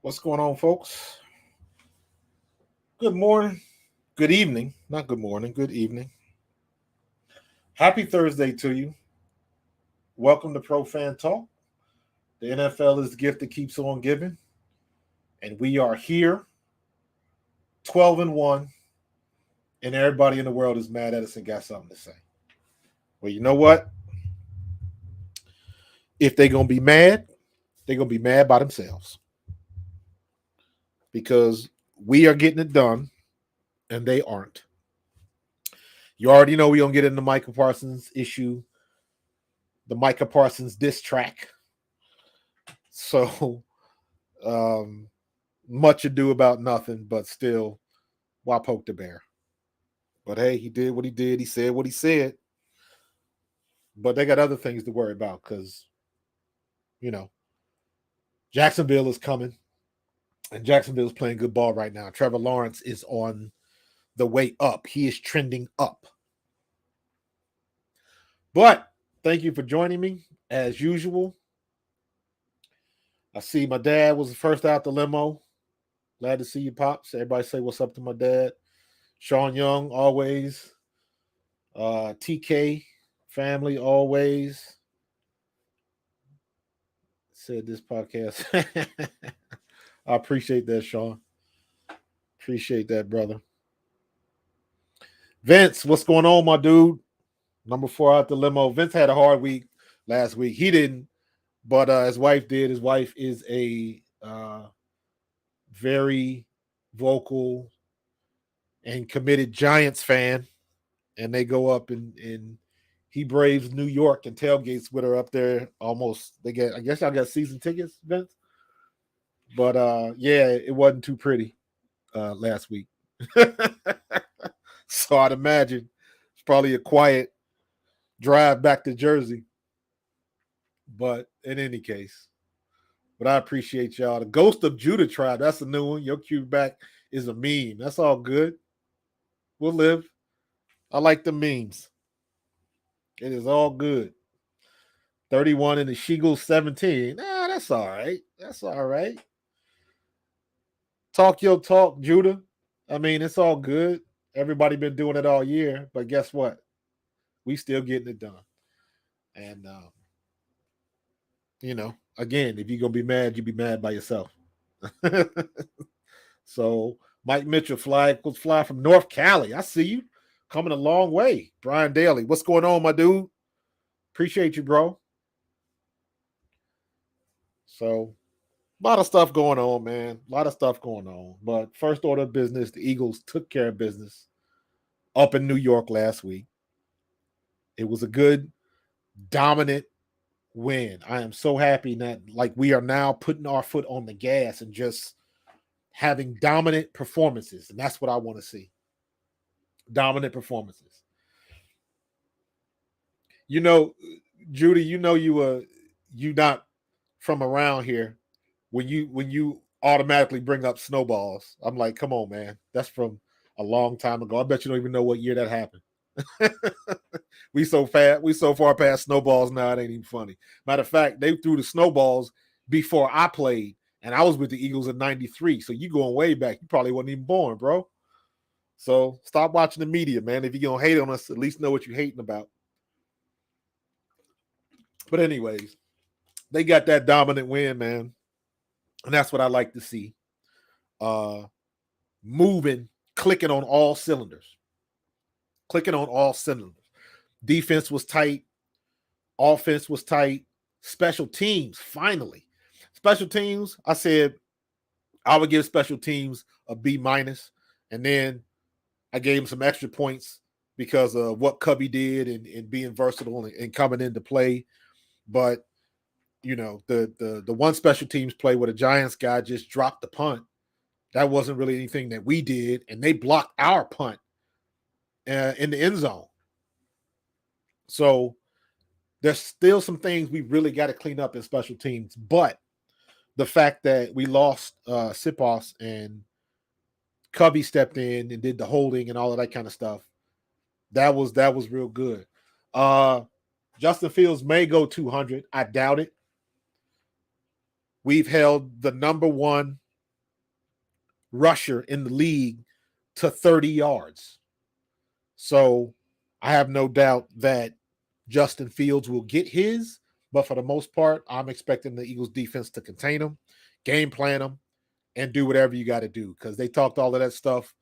What's going on, folks? Good morning, good evening. Not good morning, good evening. Happy Thursday to you. Welcome to Pro Fan Talk. The NFL is the gift that keeps on giving. And we are here, 12-1, and everybody in the world is mad at us and got something to say. Well, you know what? If they're going to be mad, they're going to be mad by themselves. Because we are getting it done, and they aren't. You already know we're going to get into Micah Parsons issue, the Micah Parsons diss track. So, much ado about nothing, but still, why poke the bear? But hey, he did what he did. He said what he said. But they got other things to worry about because, Jacksonville is coming. And Jacksonville is playing good ball right now. Trevor Lawrence is on the way up. He is trending up. But thank you for joining me, as usual. I see my dad was the first out the limo. Glad to see you, Pops. Everybody say what's up to my dad. Sean Young, always. TK, family, always. Said this podcast. I appreciate that, Sean. Appreciate that, brother. Vince, what's going on, my dude? Number 4 out the limo. Vince had a hard week last week. He didn't, but his wife did. His wife is a very vocal and committed Giants fan, and they go up and he braves New York and tailgates with her up there. Almost, I guess y'all got season tickets, Vince. But yeah, it wasn't too pretty last week. So I'd imagine it's probably a quiet drive back to Jersey. But in any case, but I appreciate y'all. The Ghost of Judah tribe, that's a new one. Your Q-back is a meme. That's all good. We'll live. I like the memes. It is all good. 31 and the Sheagles 17. Nah, that's all right. That's all right. Talk your talk, Judah. I mean, it's all good. Everybody been doing it all year, but guess what? We still getting it done. And again, if you're gonna be mad, you be mad by yourself. So Mike Mitchell fly from North Cali. I see you coming a long way. Brian Daly, what's going on, my dude? Appreciate you, bro. So a lot of stuff going on, man. A lot of stuff going on. But first order of business, the Eagles took care of business up in New York last week. It was a good, dominant win. I am so happy that we are now putting our foot on the gas and just having dominant performances. And that's what I want to see. Dominant performances. Judy, you not from around here. When you automatically bring up snowballs, I'm like, come on, man. That's from a long time ago. I bet you don't even know what year that happened. We so far past snowballs now, it ain't even funny. Matter of fact, they threw the snowballs before I played, and I was with the Eagles in 93. So you going way back. You probably wasn't even born, bro. So stop watching the media, man. If you're going to hate on us, at least know what you're hating about. But anyways, they got that dominant win, man. And that's what I like to see. Moving, clicking on all cylinders. Defense was tight. Offense was tight. Special teams, finally. Special teams, I said I would give special teams a B-. And then I gave him some extra points because of what Cubby did and being versatile and coming into play. But, the one special teams play where the Giants guy just dropped the punt, that wasn't really anything that we did. And they blocked our punt in the end zone. So there's still some things we really got to clean up in special teams. But the fact that we lost Sipos and Cubby stepped in and did the holding and all of that kind of stuff, that was real good. Justin Fields may go 200. I doubt it. We've held the number one rusher in the league to 30 yards. So I have no doubt that Justin Fields will get his, but for the most part, I'm expecting the Eagles defense to contain him, game plan him, and do whatever you got to do, because they talked all of that stuff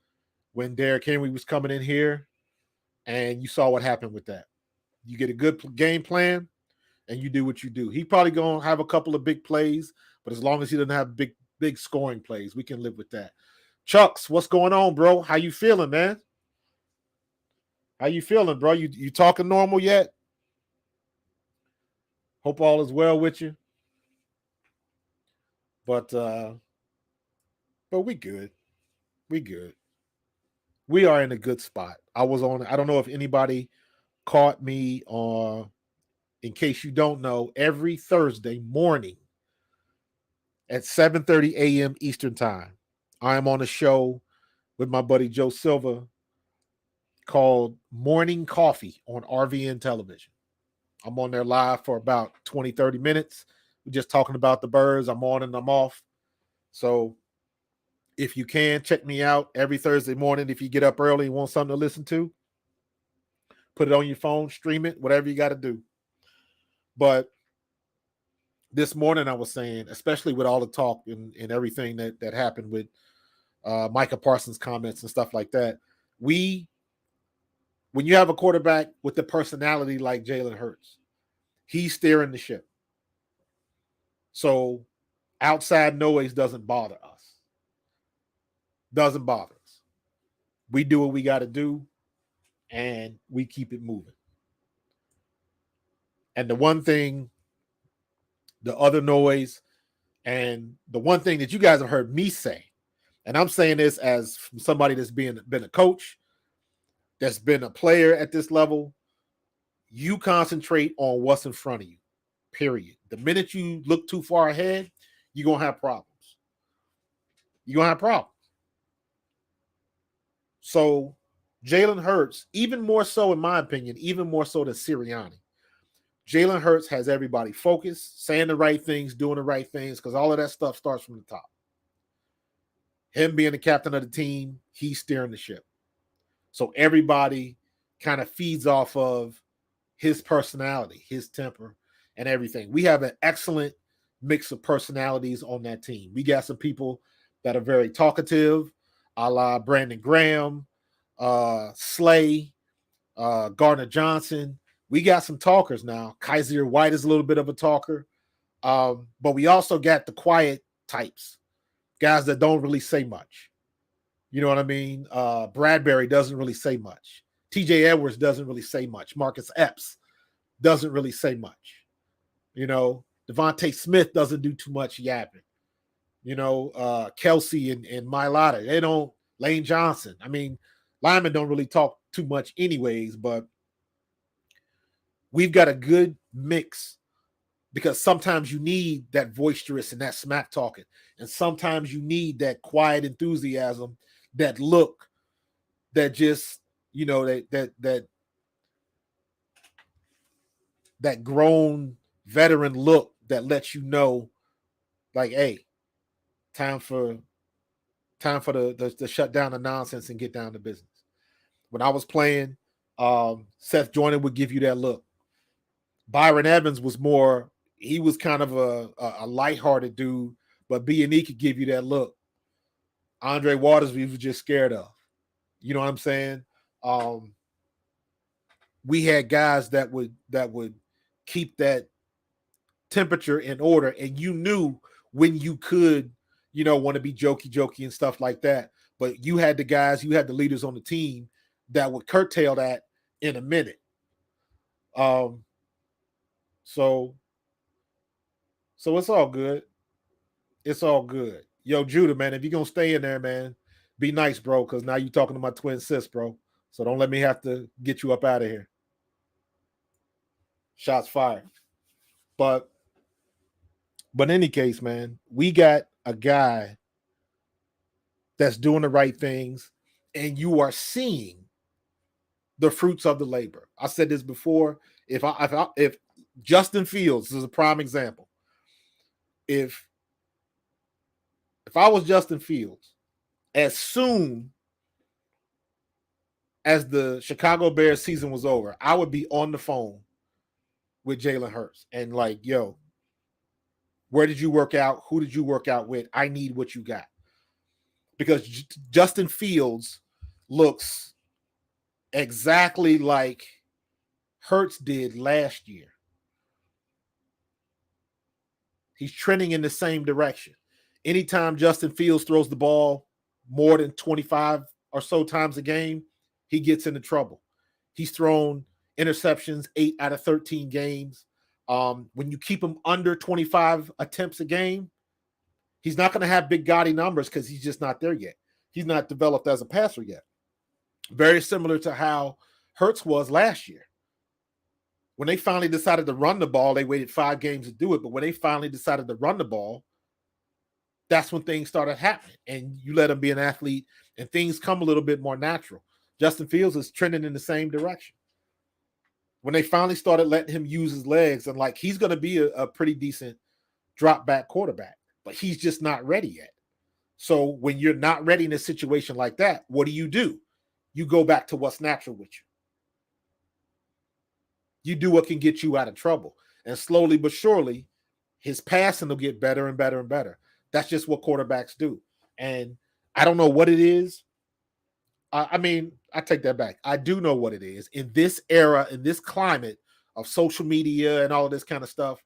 when Derrick Henry was coming in here, and you saw what happened with that. You get a good game plan, and you do what you do. He probably going to have a couple of big plays, but as long as he doesn't have big scoring plays, we can live with that. Chucks, what's going on, bro? How you feeling, man? How you feeling, bro? You talking normal yet? Hope all is well with you. But we good. We good. We are in a good spot. I don't know if anybody caught me on, in case you don't know, every Thursday morning at 7:30 a.m. Eastern time, I am on a show with my buddy Joe Silva called Morning Coffee on RVN Television. I'm on there live for about 20, 30 minutes. We're just talking about the birds. I'm on and I'm off. So if you can, check me out every Thursday morning. If you get up early and want something to listen to, put it on your phone, stream it, whatever you got to do. But this morning I was saying, especially with all the talk and everything that happened with Micah Parsons' comments and stuff like that, when you have a quarterback with the personality like Jalen Hurts, he's steering the ship. So outside noise doesn't bother us. Doesn't bother us. We do what we got to do, and we keep it moving. And the one thing, the other noise, and the one thing that you guys have heard me say, and I'm saying this as somebody that's been a coach, that's been a player at this level, you concentrate on what's in front of you, period. The minute you look too far ahead, you're going to have problems. You're going to have problems. So Jalen Hurts, even more so in my opinion, even more so than Sirianni, Jalen Hurts has everybody focused, saying the right things, doing the right things, because all of that stuff starts from the top. Him being the captain of the team, he's steering the ship. So everybody kind of feeds off of his personality, his temper, and everything. We have an excellent mix of personalities on that team. We got some people that are very talkative, a la Brandon Graham, Slay, Gardner Johnson. We got some talkers now. Kaiser White is a little bit of a talker. But we also got the quiet types, guys that don't really say much. You know what I mean? Bradbury doesn't really say much. TJ Edwards doesn't really say much. Marcus Epps doesn't really say much. You know, DeVonta Smith doesn't do too much yapping. You know, Kelsey and Mailata, they don't. Lane Johnson. I mean, linemen don't really talk too much anyways, but we've got a good mix, because sometimes you need that boisterous and that smack talking, and sometimes you need that quiet enthusiasm, that look, that just, you know, that grown veteran look that lets you know, like, hey, time for the shut down the nonsense and get down to business. When I was playing, Seth Joyner would give you that look. Byron Evans was more, he was kind of a lighthearted dude, but B&E could give you that look. Andre Waters, we were just scared of. You know what I'm saying? We had guys that would keep that temperature in order, and you knew when you could, you know, want to be jokey and stuff like that. But you had the guys, you had the leaders on the team that would curtail that in a minute. So it's all good. It's all good. Yo, Judah, man, if you're going to stay in there, man, be nice, bro, because now you're talking to my twin sis, bro. So don't let me have to get you up out of here. Shots fired. But in any case, man, we got a guy that's doing the right things, and you are seeing the fruits of the labor. I said this before. If Justin Fields, this is a prime example. If I was Justin Fields as soon as the Chicago Bears season was over, I would be on the phone with Jalen Hurts and like, yo, where did you work out? Who did you work out with? I need what you got. Because Justin Fields looks exactly like Hurts did last year. He's trending in the same direction. Anytime Justin Fields throws the ball more than 25 or so times a game, he gets into trouble. He's thrown interceptions 8 out of 13 games. When you keep him under 25 attempts a game, he's not going to have big gaudy numbers because he's just not there yet. He's not developed as a passer yet. Very similar to how Hurts was last year. When they finally decided to run the ball, they waited 5 games to do it. But when they finally decided to run the ball, that's when things started happening. And you let him be an athlete, and things come a little bit more natural. Justin Fields is trending in the same direction. When they finally started letting him use his legs, and like he's going to be a pretty decent drop back quarterback, but he's just not ready yet. So when you're not ready in a situation like that, what do? You go back to what's natural with you. You do what can get you out of trouble. And slowly but surely, his passing will get better and better and better. That's just what quarterbacks do. And I don't know what it is. I mean, I take that back. I do know what it is. In this era, in this climate of social media and all of this kind of stuff,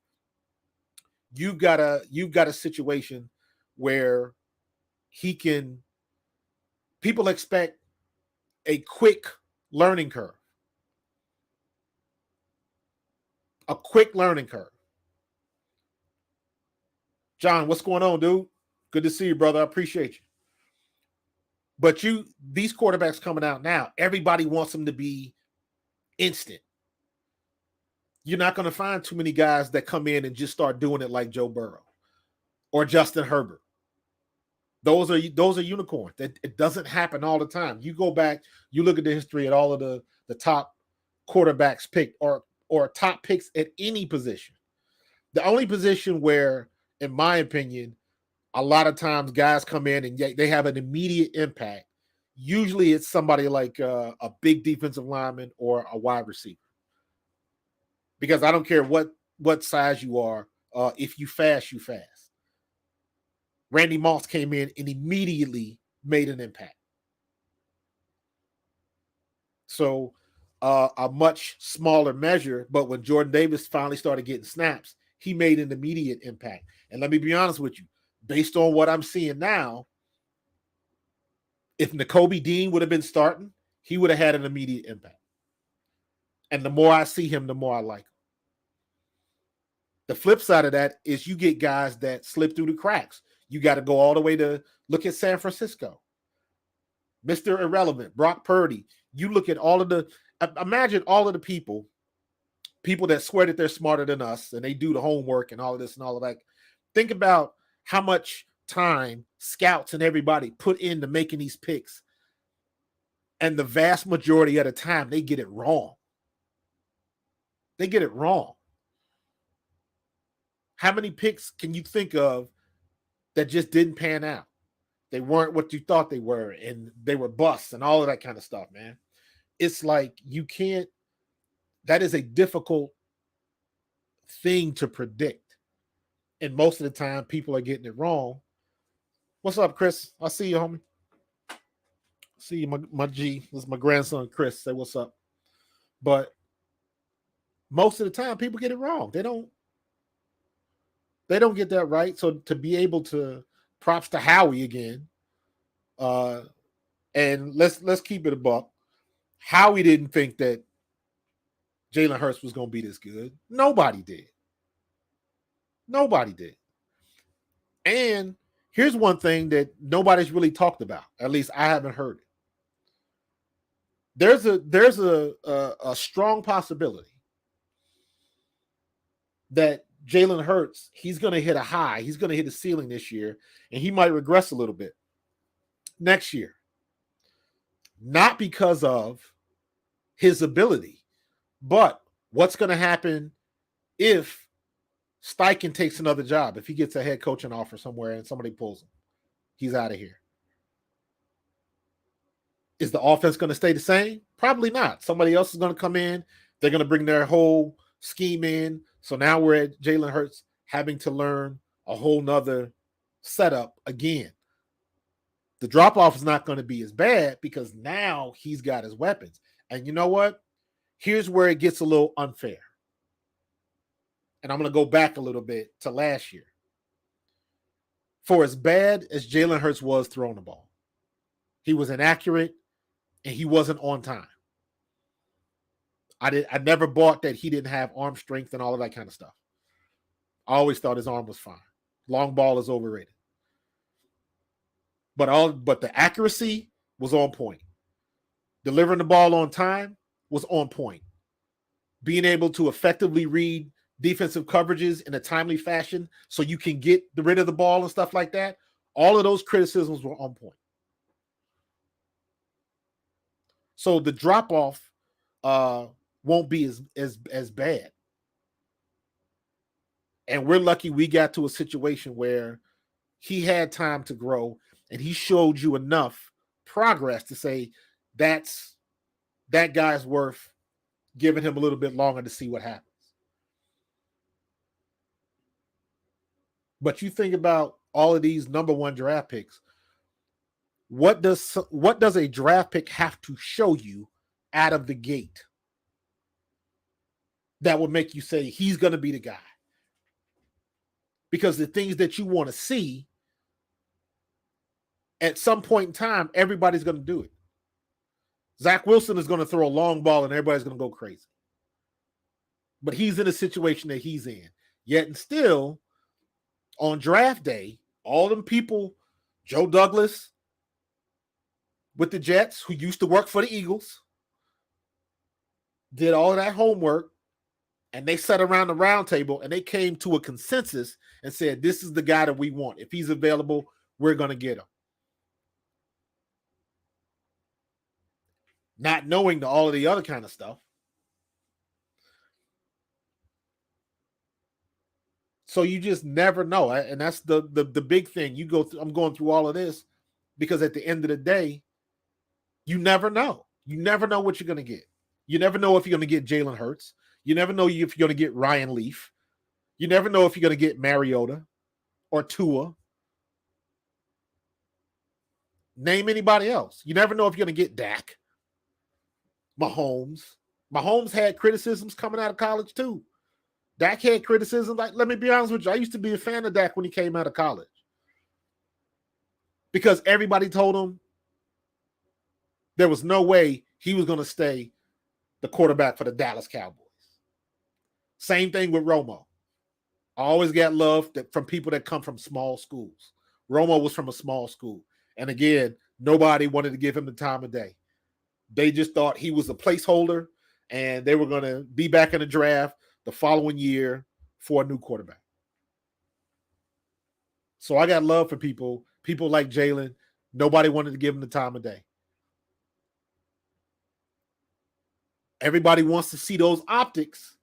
you've got a situation where people expect a quick learning curve. A quick learning curve. John, what's going on, dude? Good to see you, brother. I appreciate you. But these quarterbacks coming out now, everybody wants them to be instant. You're not going to find too many guys that come in and just start doing it like Joe Burrow or Justin Herbert. Those are unicorns. It doesn't happen all the time. You go back, you look at the history at all of the top quarterbacks picked or top picks at any position. The only position where, in my opinion, a lot of times guys come in and they have an immediate impact. Usually it's somebody like a big defensive lineman or a wide receiver. Because I don't care what size you are, if you fast, you fast. Randy Moss came in and immediately made an impact. So a much smaller measure, but when Jordan Davis finally started getting snaps, he made an immediate impact. And let me be honest with you, based on what I'm seeing now, if Nakobe Dean would have been starting, he would have had an immediate impact. And the more I see him, the more I like him. The flip side of that is you get guys that slip through the cracks. You got to go all the way to look at San Francisco. Mr. Irrelevant, Brock Purdy. You look at imagine all of the people that swear that they're smarter than us and they do the homework and all of this and all of that. Think about how much time scouts and everybody put into making these picks. And the vast majority of the time, they get it wrong. They get it wrong. How many picks can you think of that just didn't pan out? They weren't what you thought they were, and they were busts and all of that kind of stuff, man. It's like that is a difficult thing to predict. And most of the time, people are getting it wrong. What's up, Chris? I see you, homie. See you, my G. This is my grandson, Chris. Say what's up. But most of the time, people get it wrong. They don't get that right. So to be able to, props to Howie again. And let's keep it a buck. Howie didn't think that Jalen Hurts was going to be this good. Nobody did. Nobody did. And here's one thing that nobody's really talked about. At least I haven't heard it. There's a strong possibility that Jalen Hurts, he's going to hit a high. He's going to hit a ceiling this year, and he might regress a little bit next year. Not because of his ability, but what's going to happen if Steichen takes another job, if he gets a head coaching offer somewhere and somebody pulls him. He's out of here. Is the offense going to stay the same? Probably not. Somebody else is going to come in. They're going to bring their whole scheme in. So now we're at Jalen Hurts having to learn a whole nother setup again. The drop-off is not going to be as bad because now he's got his weapons. And you know what? Here's where it gets a little unfair. And I'm going to go back a little bit to last year. For as bad as Jalen Hurts was throwing the ball, he was inaccurate and he wasn't on time. I never bought that he didn't have arm strength and all of that kind of stuff. I always thought his arm was fine. Long ball is overrated. But the accuracy was on point. Delivering the ball on time was on point. Being able to effectively read defensive coverages in a timely fashion so you can get rid of the ball and stuff like that, all of those criticisms were on point. So the drop-off won't be as bad. And we're lucky we got to a situation where he had time to grow and he showed you enough progress to say that guy's worth giving him a little bit longer to see what happens. But you think about all of these number one draft picks. What does a draft pick have to show you out of the gate that would make you say he's going to be the guy? Because the things that you want to see, at some point in time, everybody's going to do it. Zach Wilson is going to throw a long ball and everybody's going to go crazy. But he's in a situation that he's in. Yet and still, on draft day, all them people, Joe Douglas with the Jets, who used to work for the Eagles, did all of that homework, and they sat around the round table and they came to a consensus and said, this is the guy that we want. If he's available, we're going to get him. Not knowing all of the other kind of stuff. So you just never know. And that's the big thing. I'm going through all of this because at the end of the day, you never know. You never know what you're going to get. You never know if you're going to get Jalen Hurts. You never know if you're going to get Ryan Leaf. You never know if you're going to get Mariota or Tua. Name anybody else. You never know if you're going to get Dak. Mahomes. Mahomes had criticisms coming out of college too. Dak had criticism. Like, let me be honest with you. I used to be a fan of Dak when he came out of college. Because everybody told him there was no way he was going to stay the quarterback for the Dallas Cowboys. Same thing with Romo. I always got love from people that come from small schools. Romo was from a small school. And again, nobody wanted to give him the time of day. They just thought he was a placeholder and they were going to be back in the draft the following year for a new quarterback. So I got love for people like Jalen. Nobody wanted to give him the time of day. Everybody wants to see those optics.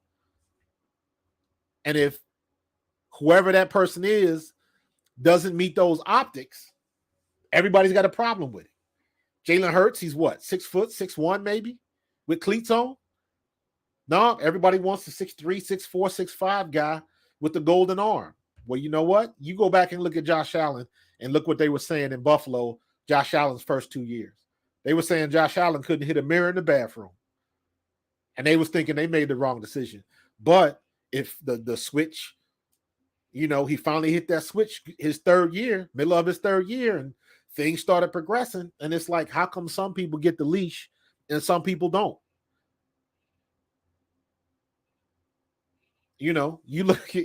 And if whoever that person is doesn't meet those optics, everybody's got a problem with it. Jalen Hurts, he's what, 6 foot, 6'1" maybe, with cleats on? No, everybody wants the 6'3", 6'4", 6'5" guy with the golden arm. Well, you know what? You go back and look at Josh Allen and look what they were saying in Buffalo, Josh Allen's first 2 years. They were saying Josh Allen couldn't hit a mirror in the bathroom. And they was thinking they made the wrong decision. But if the switch, he finally hit that switch his third year, middle of his third year, and things started progressing. And it's like, how come some people get the leash and some people don't? You look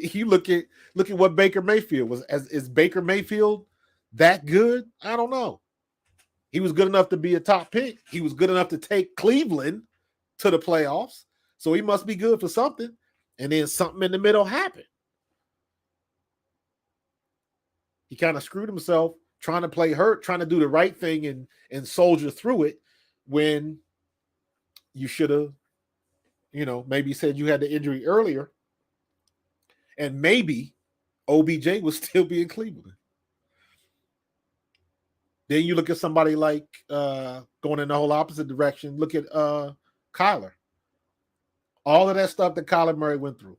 at what Baker Mayfield was. Is Baker Mayfield that good? I don't know. He was good enough to be a top pick. He was good enough to take Cleveland to the playoffs. So he must be good for something. And then something in the middle happened. He kind of screwed himself trying to play hurt, trying to do the right thing and soldier through it when you should have, maybe said you had the injury earlier. And maybe OBJ will still be in Cleveland. Then you look at somebody like going in the whole opposite direction. Look at Kyler. All of that stuff that Kyler Murray went through.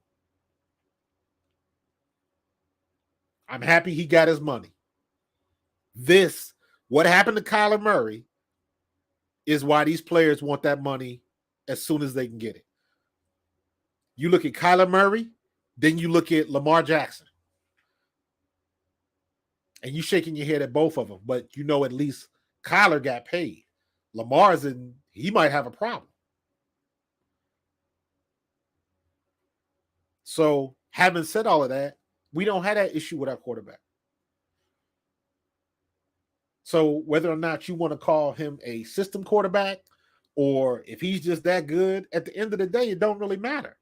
I'm happy he got his money. What happened to Kyler Murray is why these players want that money as soon as they can get it. You look at Kyler Murray, then you look at Lamar Jackson. And you shaking your head at both of them, but at least Kyler got paid. Lamar's he might have a problem. So, having said all of that, we don't have that issue with our quarterback. So, whether or not you want to call him a system quarterback or if he's just that good, at the end of the day, it don't really matter.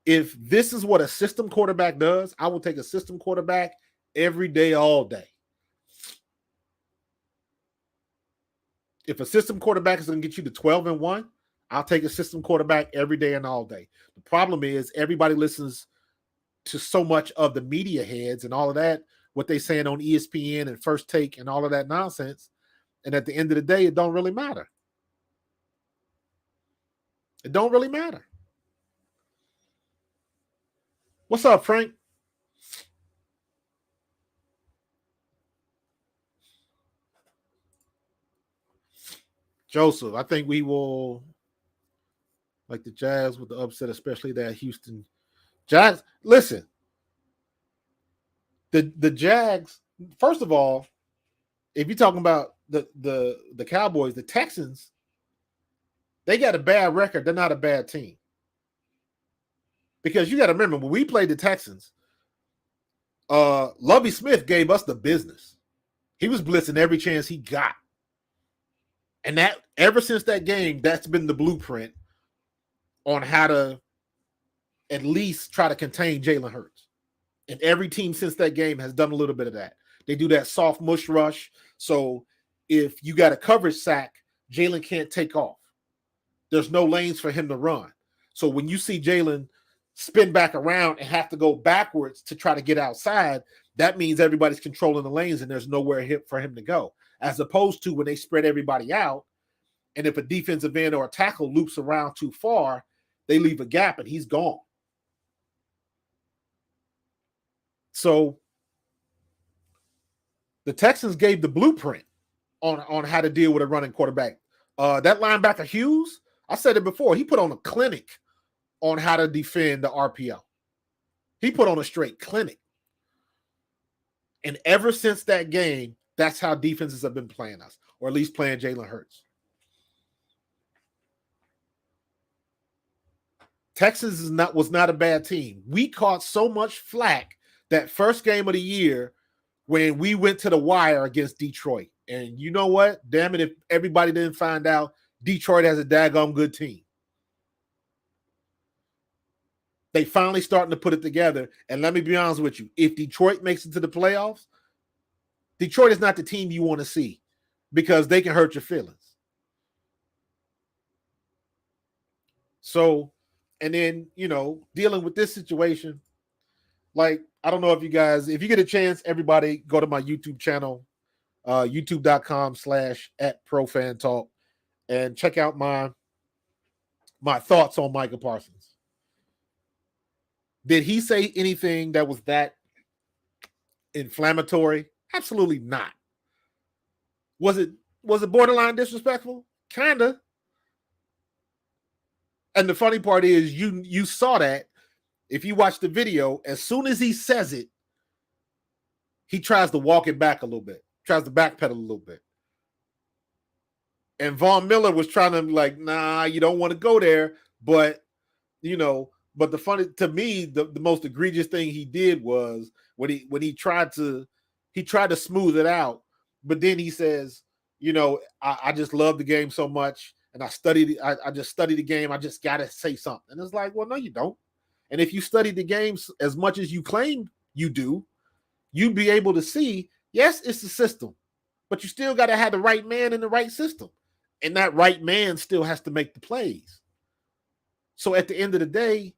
If this is what a system quarterback does, I will take a system quarterback every day, all day. If a system quarterback is going to get you to 12-1, I'll take a system quarterback every day and all day. The problem is everybody listens to so much of the media heads and all of that, what they saying on ESPN and First Take and all of that nonsense. And at the end of the day, it don't really matter. It don't really matter. What's up, Frank? Joseph, I think we will like the Jazz with the upset, especially that Houston Jags. Listen, the Jags, first of all, if you're talking about the Cowboys, the Texans, they got a bad record. They're not a bad team. Because you got to remember, when we played the Texans, Lovie Smith gave us the business. He was blitzing every chance he got. And that ever since that game, that's been the blueprint on how to at least try to contain Jalen Hurts. And every team since that game has done a little bit of that. They do that soft mush rush. So if you got a coverage sack, Jalen can't take off. There's no lanes for him to run. So when you see Jalen spin back around and have to go backwards to try to get outside, that means everybody's controlling the lanes and there's nowhere for him to go. As opposed to when they spread everybody out, and if a defensive end or a tackle loops around too far, they leave a gap and he's gone. So the Texans gave the blueprint on how to deal with a running quarterback. That linebacker Hughes, I said it before, he put on a clinic on how to defend the RPO. He put on a straight clinic. And ever since that game, that's how defenses have been playing us, or at least playing Jalen Hurts. Texas was not a bad team. We caught so much flack that first game of the year when we went to the wire against Detroit. And you know what? Damn it, if everybody didn't find out, Detroit has a daggone good team. They finally starting to put it together. And let me be honest with you. If Detroit makes it to the playoffs, Detroit is not the team you want to see because they can hurt your feelings. So, and then, dealing with this situation, like, I don't know if you get a chance, everybody go to my YouTube channel, youtube.com/@ProFanTalk, and check out my thoughts on Micah Parsons. Did he say anything that was that inflammatory? Absolutely not. Was it borderline disrespectful? Kinda. And the funny part is you saw that. If you watch the video, as soon as he says it, he tries to walk it back a little bit, tries to backpedal a little bit. And Von Miller was trying to like, nah, you don't want to go there. But, but the funny, to me, the most egregious thing he did was when he tried to smooth it out. But then he says, I just love the game so much. And I just studied the game. I just got to say something. And it's like, well, no, you don't. And if you study the games as much as you claim you do, you'd be able to see, yes, it's the system, but you still got to have the right man in the right system. And that right man still has to make the plays. So at the end of the day,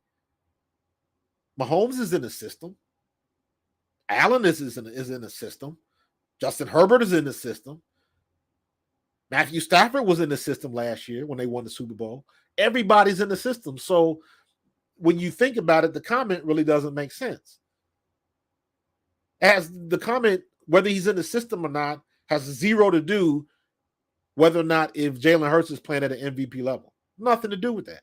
Mahomes is in the system. Allen is in the system. Justin Herbert is in the system. Matthew Stafford was in the system last year when they won the Super Bowl. Everybody's in the system. So when you think about it, the comment really doesn't make sense. As the comment, whether he's in the system or not, has zero to do whether or not if Jalen Hurts is playing at an MVP level. Nothing to do with that.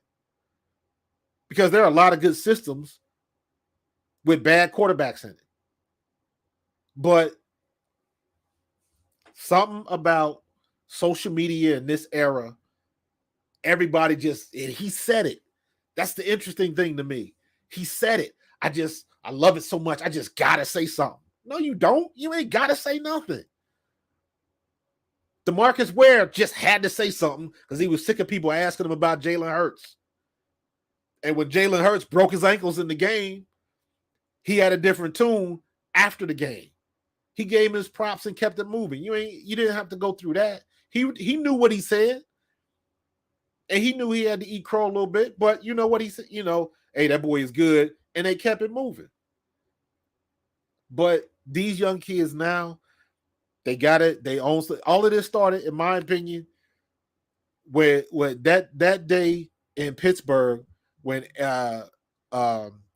Because there are a lot of good systems with bad quarterbacks in it. But something about social media in this era, everybody he said it. That's the interesting thing to me. He said it. I love it so much. I just got to say something. No, you don't. You ain't got to say nothing. DeMarcus Ware just had to say something because he was sick of people asking him about Jalen Hurts. And when Jalen Hurts broke his ankles in the game, he had a different tune after the game. He gave him his props and kept it moving. You didn't have to go through that. He knew what he said. And he knew he had to eat crow a little bit, but you know what he said, hey, that boy is good. And they kept it moving. But these young kids now, they got it. They own all of this started, in my opinion, where that day in Pittsburgh when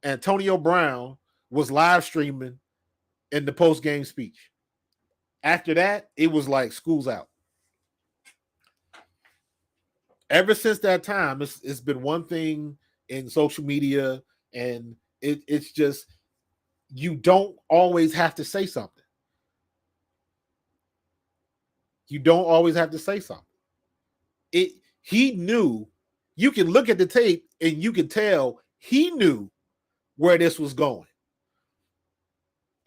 Antonio Brown was live streaming in the post-game speech. After that, it was like school's out. Ever since that time, it's been one thing in social media, and it's just you don't always have to say something. You don't always have to say something. He knew. You can look at the tape and you can tell he knew where this was going.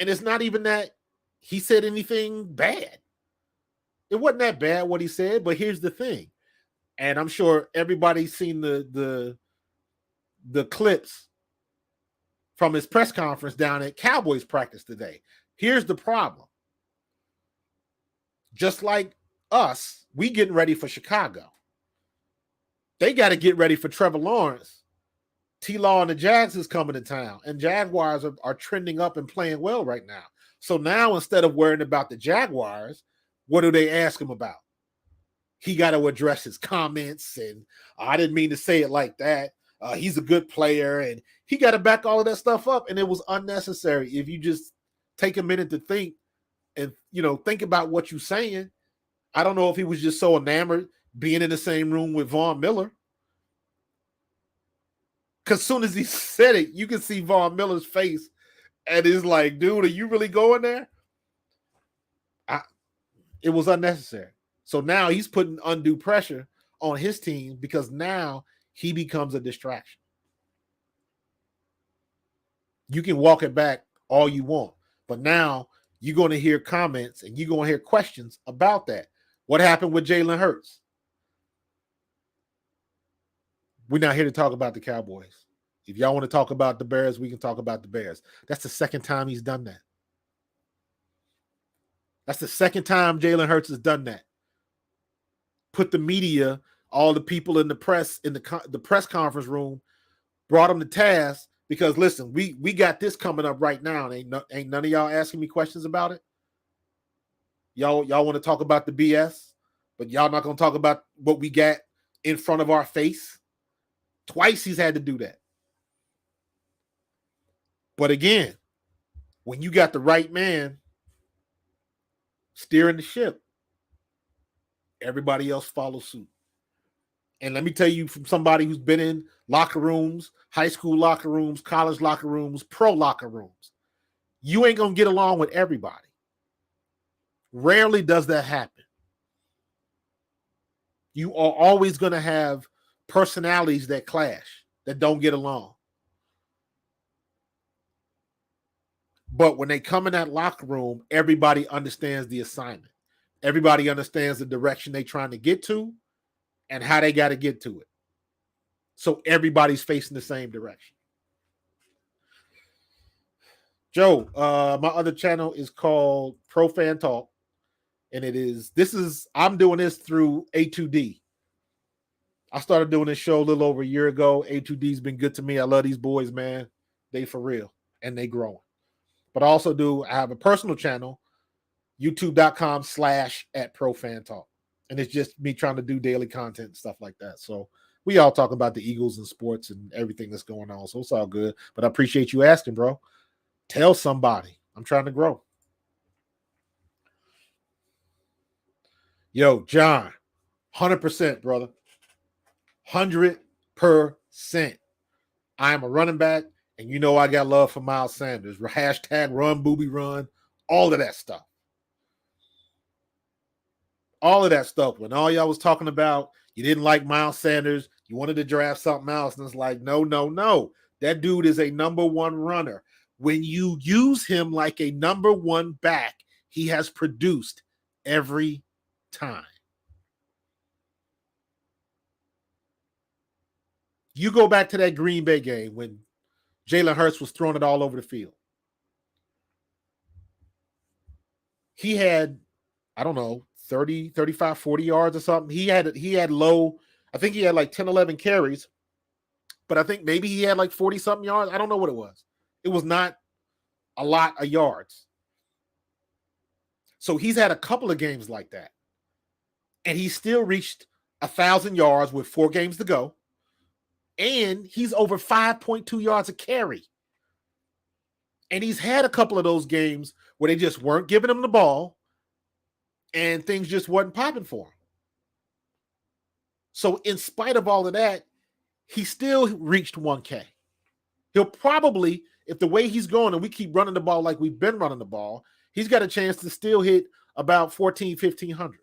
And it's not even that he said anything bad. It wasn't that bad what he said, but here's the thing. And I'm sure everybody's seen the clips from his press conference down at Cowboys practice today. Here's the problem. Just like us, we getting ready for Chicago. They got to get ready for Trevor Lawrence. T-Law and the Jags is coming to town, and Jaguars are trending up and playing well right now. So now instead of worrying about the Jaguars, what do they ask him about? He got to address his comments, and I didn't mean to say it like that. He's a good player, and he got to back all of that stuff up, and it was unnecessary. If you just take a minute to think and, think about what you're saying. I don't know if he was just so enamored being in the same room with Von Miller. Because as soon as he said it, you can see Von Miller's face, and it's like, dude, are you really going there? It was unnecessary. So now he's putting undue pressure on his team because now he becomes a distraction. You can walk it back all you want, but now you're going to hear comments and you're going to hear questions about that. What happened with Jalen Hurts? We're not here to talk about the Cowboys. If y'all want to talk about the Bears, we can talk about the Bears. That's the second time he's done that. That's the second time Jalen Hurts has done that. Put the media, all the people in the press, in the press conference room, brought them to task because, listen, we got this coming up right now, and ain't none of y'all asking me questions about it. Y'all want to talk about the BS, but y'all not going to talk about what we got in front of our face. Twice he's had to do that. But again, when you got the right man steering the ship, everybody else follows suit. And let me tell you from somebody who's been in locker rooms, high school locker rooms, college locker rooms, pro locker rooms, you ain't going to get along with everybody. Rarely does that happen. You are always going to have personalities that clash, that don't get along. But when they come in that locker room, everybody understands the assignment. Everybody understands the direction they're trying to get to and how they got to get to it. So everybody's facing the same direction. Joe, my other channel is called Pro Fan Talk. And I'm doing this through A2D. I started doing this show a little over a year ago. A2D's been good to me. I love these boys, man. They for real. And they growing. But I have a personal channel, youtube.com/@ProFanTalk. And it's just me trying to do daily content and stuff like that. So we all talk about the Eagles and sports and everything that's going on. So it's all good. But I appreciate you asking, bro. Tell somebody. I'm trying to grow. Yo, John, 100%, brother. 100%. I am a running back, and you know I got love for Miles Sanders. Hashtag run, booby, run. All of that stuff. All of that stuff. When all y'all was talking about you didn't like Miles Sanders, you wanted to draft something else, and it's like, no. That dude is a number one runner. When you use him like a number one back, he has produced every time. You go back to that Green Bay game when Jalen Hurts was throwing it all over the field. He had, I don't know, 30, 35, 40 yards or something. He had low, I think he had like 10, 11 carries, but I think maybe he had like 40 something yards. I don't know what it was. It was not a lot of yards. So he's had a couple of games like that. And he still reached 1,000 yards with 4 games to go. And he's over 5.2 yards a carry. And he's had a couple of those games where they just weren't giving him the ball and things just wasn't popping for him. So in spite of all of that, he still reached 1K. He'll probably, if the way he's going and we keep running the ball like we've been running the ball, he's got a chance to still hit about 1,100.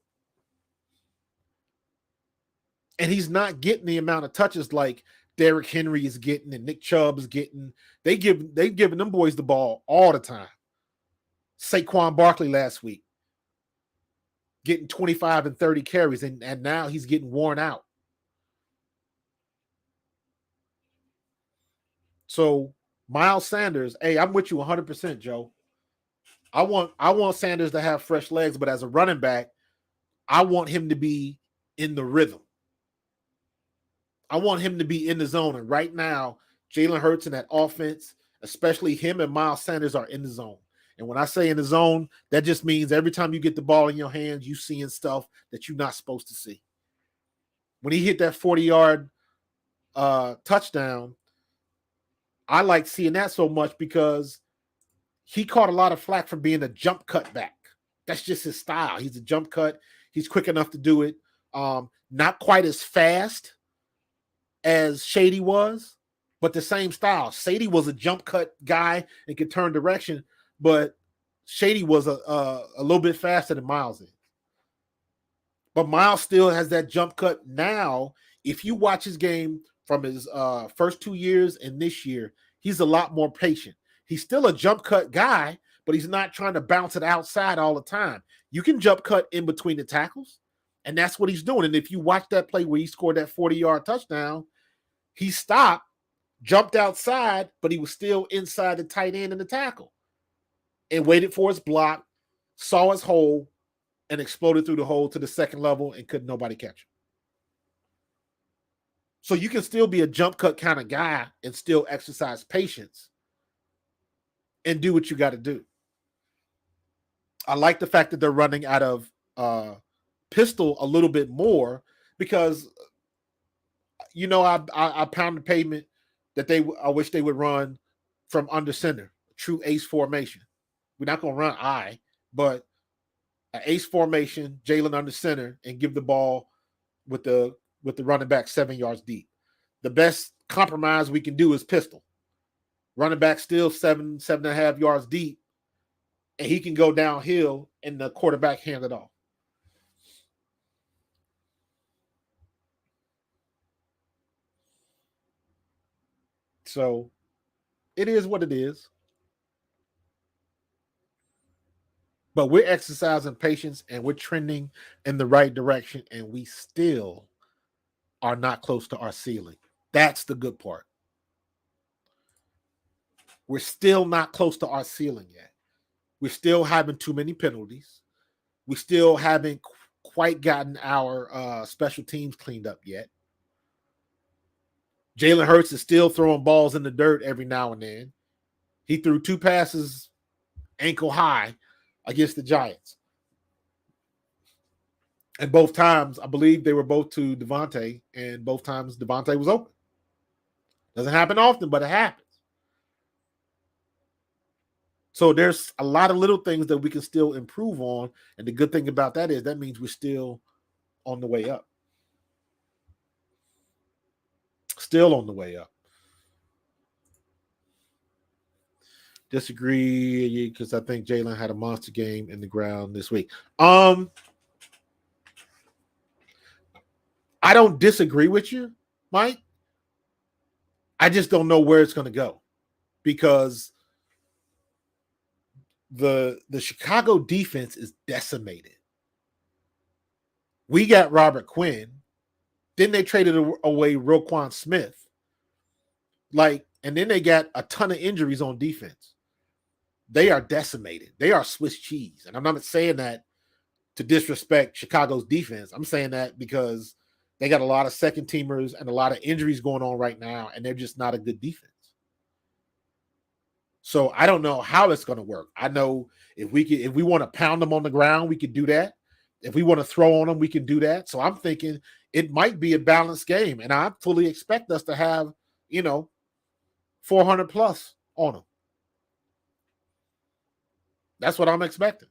And he's not getting the amount of touches like Derrick Henry is getting and Nick Chubb is getting. They've given them boys the ball all the time. Saquon Barkley last week getting 25 and 30 carries, and now he's getting worn out. So Miles Sanders, hey, I'm with you 100%, Joe. I want Sanders to have fresh legs, but as a running back, I want him to be in the rhythm. I want him to be in the zone. And right now, Jalen Hurts in that offense, especially him and Miles Sanders, are in the zone. And when I say in the zone, that just means every time you get the ball in your hands, you seeing stuff that you're not supposed to see. When he hit that 40-yard touchdown, I like seeing that so much because he caught a lot of flack for being a jump cut back. That's just his style. He's a jump cut. He's quick enough to do it. Not quite as fast as Shady was, but the same style. Shady was a jump cut guy and could turn direction, but Shady was a little bit faster than Miles is. But Miles still has that jump cut now. If you watch his game from his first 2 years and this year, he's a lot more patient. He's still a jump cut guy, but he's not trying to bounce it outside all the time. You can jump cut in between the tackles, and that's what he's doing. And if you watch that play where he scored that 40-yard touchdown, he stopped, jumped outside, but he was still inside the tight end and the tackle and waited for his block, saw his hole, and exploded through the hole to the second level and couldn't nobody catch him. So you can still be a jump cut kind of guy and still exercise patience and do what you got to do. I like the fact that they're running out of pistol a little bit more because, you know, I pound the pavement that I wish they would run from under center, true ace formation. We're not going to run I, but an ace formation, Jalen under center, and give the ball with the running back 7 yards deep. The best compromise we can do is pistol. Running back still 7.5 yards deep, and he can go downhill and the quarterback hand it off. So it is what it is. But we're exercising patience and we're trending in the right direction, and we still are not close to our ceiling. That's the good part. We're still not close to our ceiling yet. We're still having too many penalties. We still haven't quite gotten our special teams cleaned up yet. Jalen Hurts is still throwing balls in the dirt every now and then. He threw 2 passes ankle high against the Giants. And both times, I believe they were both to DeVonta, and both times DeVonta was open. Doesn't happen often, but it happens. So there's a lot of little things that we can still improve on. And the good thing about that is that means we're still on the way up. Still on the way up. Disagree because I think Jalen had a monster game in the ground this week. I don't disagree with you, Mike. I just don't know where it's going to go because the Chicago defense is decimated. We got Robert Quinn. Then they traded away Roquan Smith. And then they got a ton of injuries on defense. They are decimated. They are Swiss cheese. And I'm not saying that to disrespect Chicago's defense. I'm saying that because they got a lot of second teamers and a lot of injuries going on right now, and they're just not a good defense. So I don't know how it's going to work. I know if we want to pound them on the ground, we could do that. If we want to throw on them, we can do that. So I'm thinking it might be a balanced game, and I fully expect us to have, 400 plus on them. That's what I'm expecting.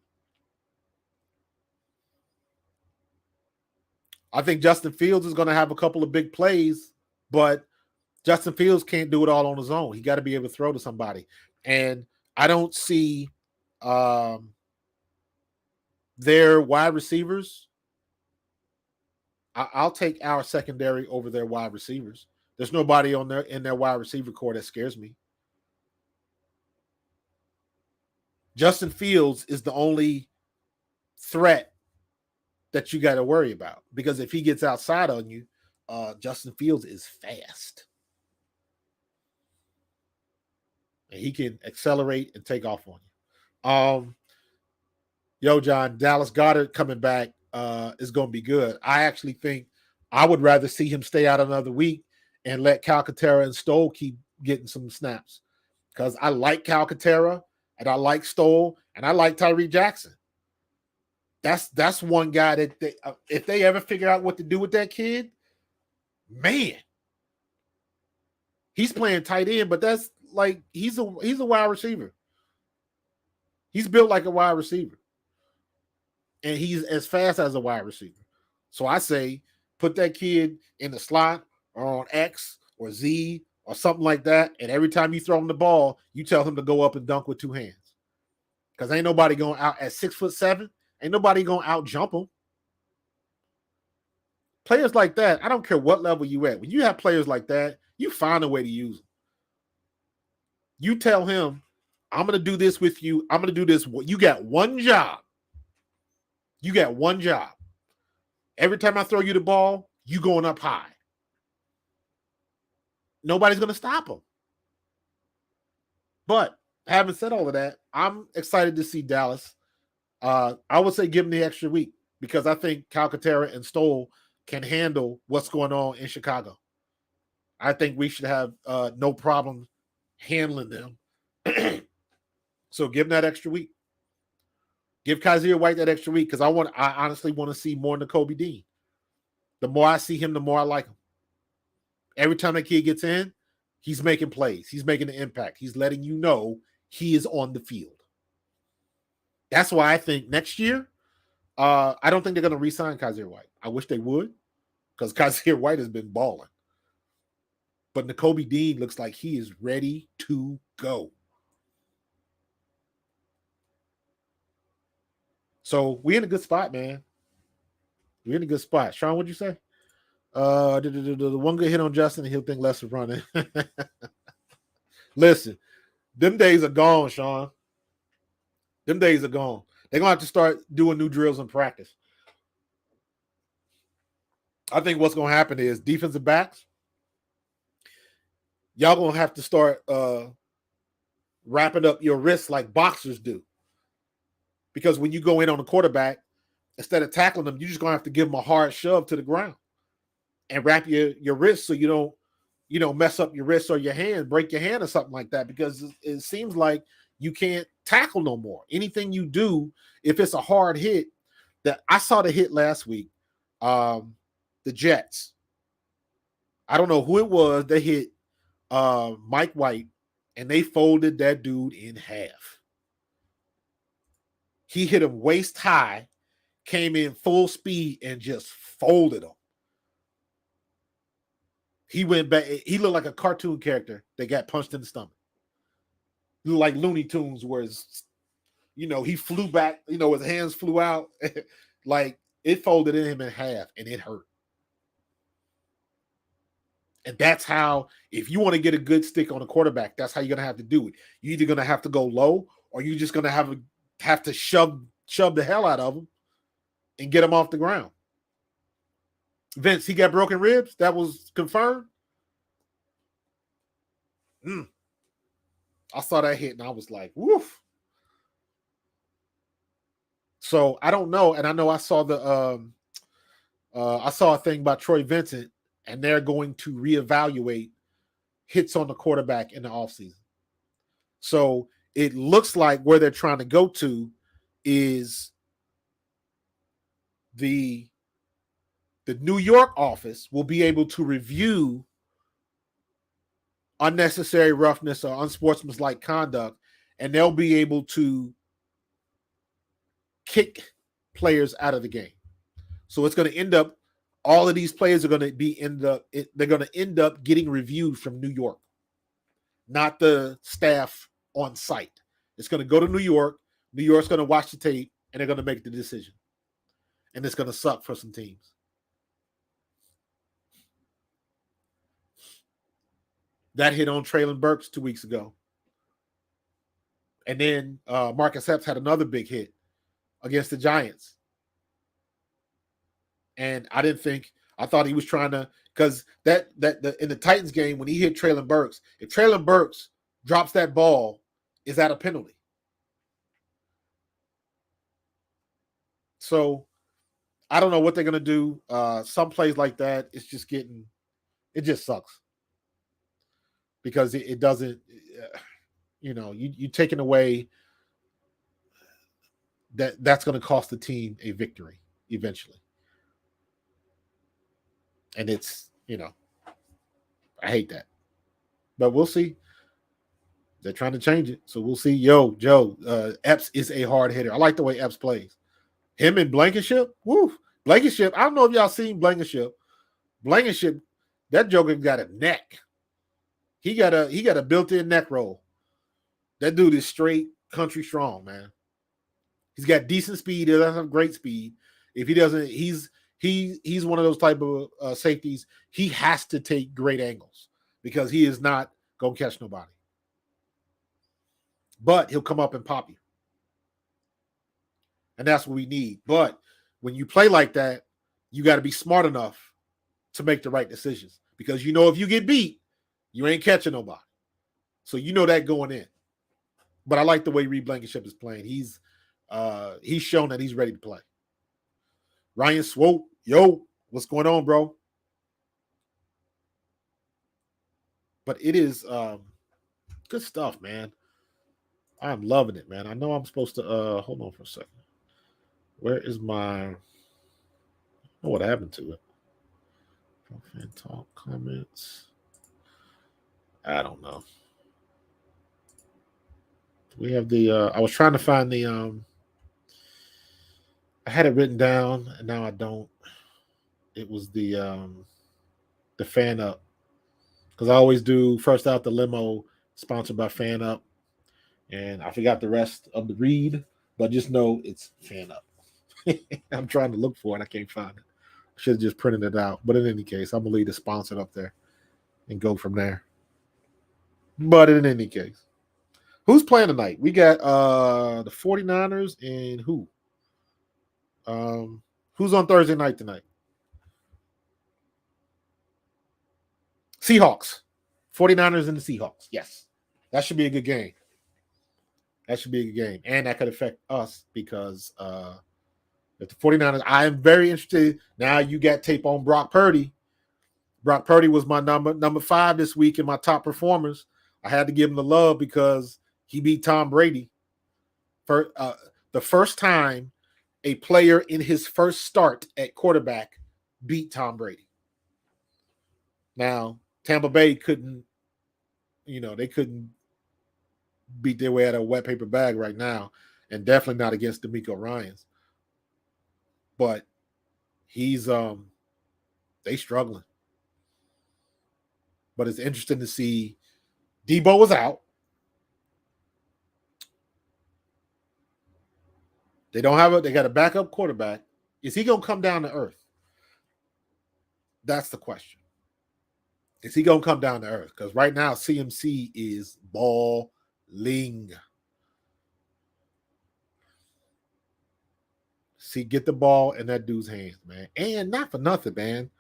I think Justin Fields is going to have a couple of big plays, but Justin Fields can't do it all on his own. He got to be able to throw to somebody. And I don't see their wide receivers. I'll take our secondary over their wide receivers. There's nobody in their wide receiver core that scares me. Justin Fields is the only threat that you got to worry about because if he gets outside on you, Justin Fields is fast. And he can accelerate and take off on you. John, Dallas Goedert coming back is going to be good. I actually think I would rather see him stay out another week and let Calcaterra and Stoll keep getting some snaps because I like Calcaterra and I like Stoll and I like Tyree Jackson. That's one guy that if they ever figure out what to do with that kid, man, he's playing tight end, but that's like he's a wide receiver. He's built like a wide receiver, and he's as fast as a wide receiver. So I say put that kid in the slot or on X or Z or something like that, and every time you throw him the ball, you tell him to go up and dunk with two hands. Because ain't nobody going out at 6'7". Ain't nobody going to out jump him. Players like that, I don't care what level you at. When you have players like that, you find a way to use them. You tell him, I'm going to do this with you. I'm going to do this. You got one job. You got one job. Every time I throw you the ball, you going up high. Nobody's going to stop him. But having said all of that, I'm excited to see Dallas. I would say give them the extra week because I think Calcaterra and Stoll can handle what's going on in Chicago. I think we should have no problem handling them. So give them that extra week. Give Kaiser White that extra week because I honestly want to see more Nakobe Dean. The more I see him, the more I like him. Every time that kid gets in, he's making plays. He's making an impact. He's letting you know he is on the field. That's why I think next year, I don't think they're going to re-sign Kaiser White. I wish they would because Kaiser White has been balling. But Nakobe Dean looks like he is ready to go. So we're in a good spot, man. We're in a good spot. Sean, what'd you say? The one good hit on Justin and he'll think less of running. Listen, them days are gone, Sean. Them days are gone. They're going to have to start doing new drills in practice. I think what's going to happen is defensive backs, y'all going to have to start wrapping up your wrists like boxers do. Because when you go in on a quarterback, instead of tackling them, you're just going to have to give them a hard shove to the ground and wrap your wrist so you don't mess up your wrist or your hand, break your hand or something like that. Because it seems like you can't tackle no more. Anything you do, if it's a hard hit, that I saw the hit last week, the Jets. I don't know who it was. They hit Mike White, and they folded that dude in half. He hit him waist high, came in full speed, and just folded him. He went back. He looked like a cartoon character that got punched in the stomach. He looked like Looney Tunes, where he flew back, his hands flew out. Like it folded him in half, and it hurt. And that's how, if you want to get a good stick on a quarterback, that's how you're going to have to do it. You're either going to have to go low, or you're just going to have to shove the hell out of him and get him off the ground. Vince, he got broken ribs? That was confirmed? I saw that hit, and I was like, woof. So I don't know, and I know I saw a thing about Troy Vincent, and they're going to reevaluate hits on the quarterback in the offseason. So it looks like where they're trying to go to is the New York office will be able to review unnecessary roughness or unsportsmanlike conduct, and they'll be able to kick players out of the game. So it's going to end up, all of these players are going to they're going to end up getting reviewed from New York, not the staff on site. It's going to go to New York. New York's going to watch the tape, and they're going to make the decision. And it's going to suck for some teams. That hit on Traylon Burks 2 weeks ago. And then Marcus Epps had another big hit against the Giants. And I thought he was trying to, because in the Titans game, when he hit Traylon Burks, if Traylon Burks drops that ball, is that a penalty? So I don't know what they're going to do. Some plays like that, it just sucks. Because it doesn't, you taking away that's going to cost the team a victory eventually. And it's, I hate that. But we'll see. They're trying to change it. So we'll see. Joe, Epps is a hard hitter. I like the way Epps plays. Him and Blankenship, woo. Blankenship, I don't know if y'all seen Blankenship. Blankenship, that joker got a neck. He got a built-in neck roll. That dude is straight country strong, man. He's got decent speed. He doesn't have great speed. If he doesn't, he's one of those type of safeties. He has to take great angles because he is not going to catch nobody. But he'll come up and pop you. And that's what we need. But when you play like that, you got to be smart enough to make the right decisions. Because if you get beat, you ain't catching nobody. So that going in. But I like the way Reed Blankenship is playing. He's shown that he's ready to play. Ryan Swope, what's going on, bro? But it is good stuff, man. I'm loving it, man. I know I'm supposed to hold on for a second. Where is my what happened to it? Fan talk comments. I don't know. We have the I was trying to find the I had it written down and now I don't. It was the Fan Up. Because I always do First Out the Limo, sponsored by Fan Up. And I forgot the rest of the read, but just know it's Fan Up. I'm trying to look for it. I can't find it. I should have just printed it out. But in any case, I'm going to leave the sponsor up there and go from there. But in any case, who's playing tonight? We got the 49ers and who? Who's on Thursday night tonight? Seahawks. 49ers and the Seahawks. Yes. That should be a good game. And that could affect us because if the 49ers, I am very interested. Now you got tape on Brock Purdy. Brock Purdy was my number 5 this week in my top performers. I had to give him the love because He beat Tom Brady for the first time a player in his first start at quarterback beat Tom Brady. Now, Tampa Bay couldn't, they couldn't beat their way out of a wet paper bag right now, and definitely not against DeMeco Ryans. But he's they struggling. But it's interesting to see Debo was out. They got a backup quarterback. Is he gonna come down to earth? That's the question. Is he gonna come down to earth? Because right now CMC is balling. See, get the ball in that dude's hands, man. And not for nothing, man.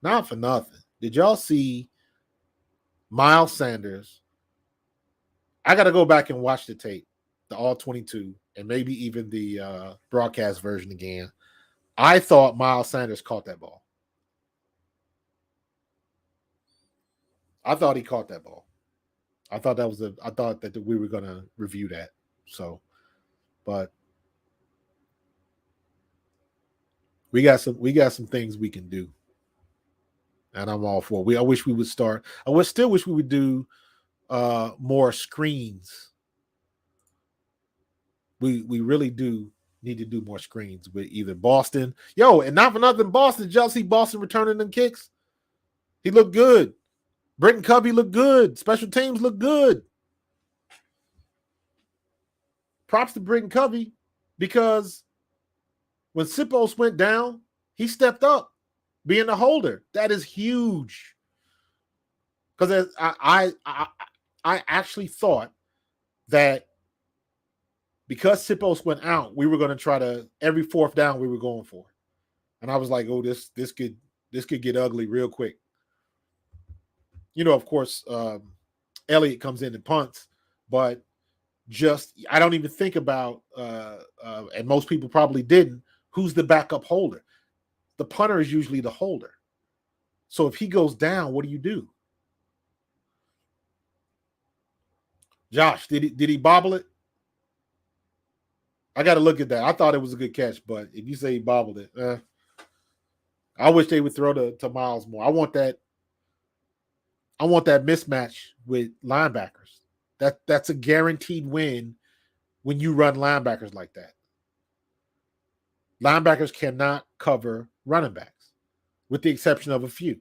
Not for nothing. Did y'all see Miles Sanders? I got to go back and watch the tape, the all 22, and maybe even the broadcast version again. I thought Miles Sanders caught that ball. I thought he caught that ball. I thought that we were going to review that. So, but we got some things we can do. And I'm all for it. I wish we would start. Still wish we would do more screens. We really do need to do more screens with either Boston. And not for nothing, Boston. Did y'all see Boston returning them kicks? He looked good. Brenton Covey looked good. Special teams looked good. Props to Brenton Covey, because when Sipos went down, he stepped up, being the holder. That is huge. Because I actually thought that because Sipos went out, we were going to try to, every fourth down we were going for it. And I was like, oh, this could get ugly real quick. Of course, Elliott comes in and punts, but I don't even think about, and most people probably didn't, who's the backup holder. The punter is usually the holder. So if he goes down, what do you do? Josh, did he bobble it? I got to look at that. I thought it was a good catch, but if you say he bobbled it, I wish they would throw to Miles more. I want that mismatch with linebackers. That's a guaranteed win when you run linebackers like that. Linebackers cannot cover running backs, with the exception of a few.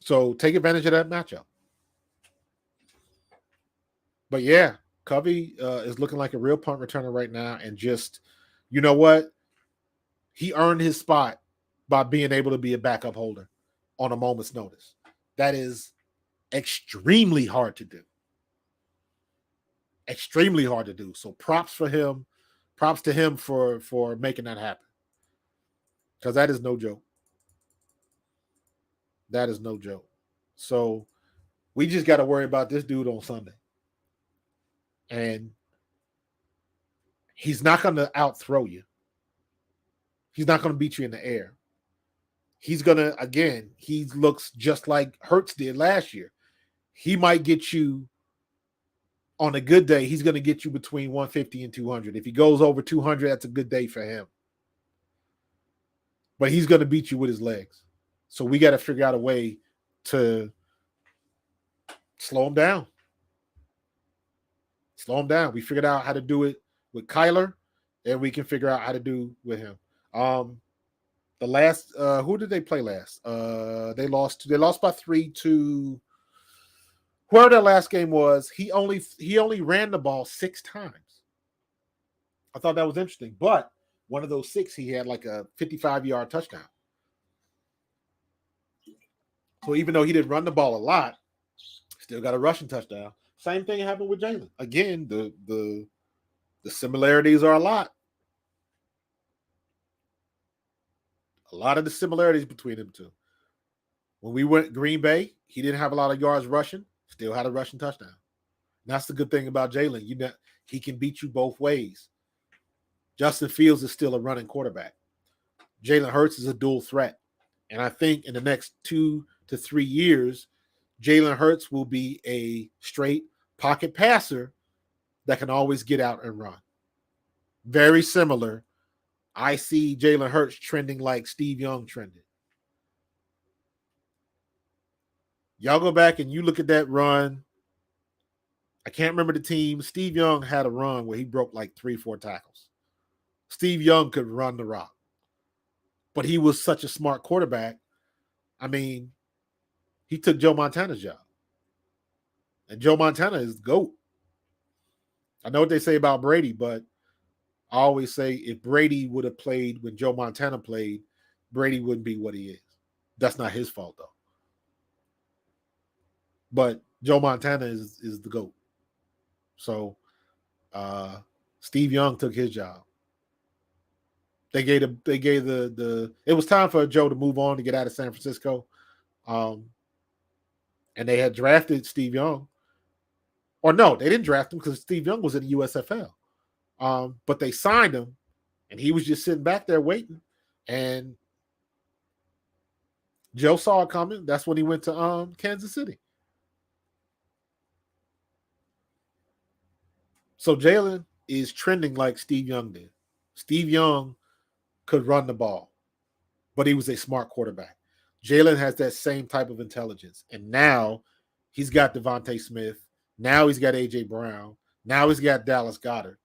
So take advantage of that matchup. But yeah, Covey is looking like a real punt returner right now. And just, you know what? He earned his spot by being able to be a backup holder on a moment's notice. That is extremely hard to do. Extremely hard to do. So props for him. Props to him for making that happen. Because that is no joke. That is no joke. So we just got to worry about this dude on Sunday. And he's not going to out-throw you. He's not going to beat you in the air. He's going to, again, he looks just like Hurts did last year. He might get you, on a good day, he's going to get you between 150 and 200. If he goes over 200, that's a good day for him. But he's going to beat you with his legs. So we got to figure out a way to slow him down. Slow him down. We figured out how to do it with Kyler, and we can figure out how to do with him. The last, who did they play last? They lost by 3 to whoever their last game was. He only ran the ball 6 times. I thought that was interesting. But one of those 6, he had like a 55-yard touchdown. So even though he didn't run the ball a lot, still got a rushing touchdown. Same thing happened with Jalen. Again, the similarities are a lot. A lot of the similarities between them two. When we went Green Bay, he didn't have a lot of yards rushing, still had a rushing touchdown. And that's the good thing about Jalen. He can beat you both ways. Justin Fields is still a running quarterback. Jalen Hurts is a dual threat. And I think in the next 2 to 3 years, Jalen Hurts will be a straight pocket passer that can always get out and run. Very similar. I see Jalen Hurts trending like Steve Young trended. Y'all go back and you look at that run. I can't remember the team. Steve Young had a run where he broke like 3-4 tackles. Steve Young could run the rock. But he was such a smart quarterback. I mean, he took Joe Montana's job. And Joe Montana is the GOAT. I know what they say about Brady, but I always say if Brady would have played when Joe Montana played, Brady wouldn't be what he is. That's not his fault, though. But Joe Montana is the GOAT. So Steve Young took his job. They gave the it was time for Joe to move on to get out of San Francisco. And they had drafted Steve Young. Or no, they didn't draft him because Steve Young was in the USFL. But they signed him, and he was just sitting back there waiting. And Joe saw it coming. That's when he went to Kansas City. So Jalen is trending like Steve Young did. Steve Young could run the ball, but he was a smart quarterback. Jalen has that same type of intelligence. And now he's got DeVonta Smith. Now he's got A.J. Brown. Now he's got Dallas Goedert.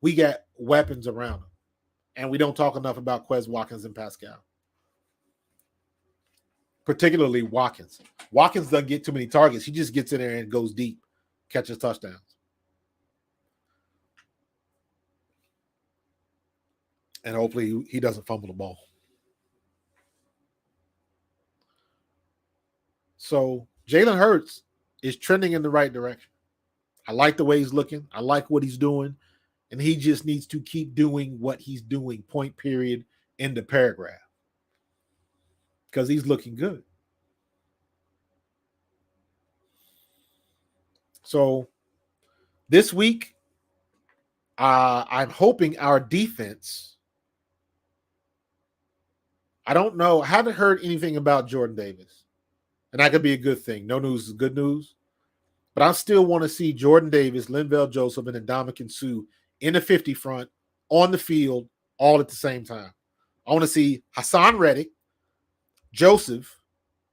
We got weapons around him. And we don't talk enough about Quez Watkins and Pascal. Particularly Watkins. Watkins doesn't get too many targets. He just gets in there and goes deep, catches touchdowns. And hopefully he doesn't fumble the ball. So Jalen Hurts is trending in the right direction. I like the way he's looking. I like what he's doing. And he just needs to keep doing what he's doing, point, period, end of paragraph. Because he's looking good. So this week, I'm hoping our defense, I don't know, I haven't heard anything about Jordan Davis. And that could be a good thing. No news is good news. But I still want to see Jordan Davis, Linval Joseph, and Ndamukong Suh in the 50 front, on the field, all at the same time. I want to see Hasson Reddick, Joseph,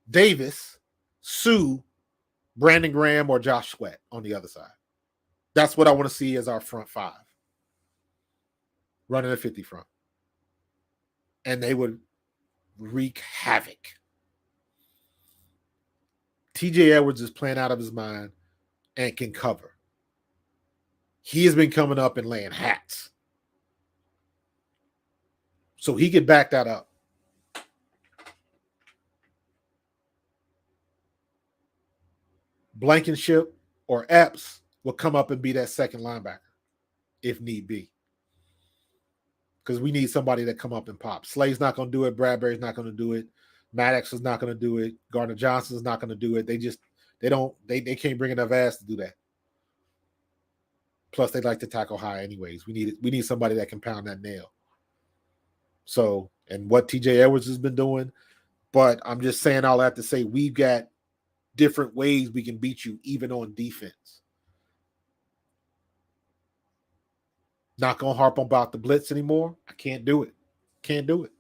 Davis, Suh, Brandon Graham, or Josh Sweat on the other side. That's what I want to see as our front five. Running a 50 front. And they would wreak havoc. TJ Edwards is playing out of his mind and can cover. He has been coming up and laying hats. So he could back that up. Blankenship or Epps will come up and be that second linebacker if need be. Because we need somebody that come up and pop. Slade's not going to do it. Bradbury's not going to do it. Maddox is not going to do it. Gardner Johnson's not going to do it. They can't bring enough ass to do that. Plus, they like to tackle high anyways. We need somebody that can pound that nail. So, and what TJ Edwards has been doing. But I'm just saying all that to say we've got different ways we can beat you, even on defense. Not going to harp about the blitz anymore. I can't do it. Can't do it.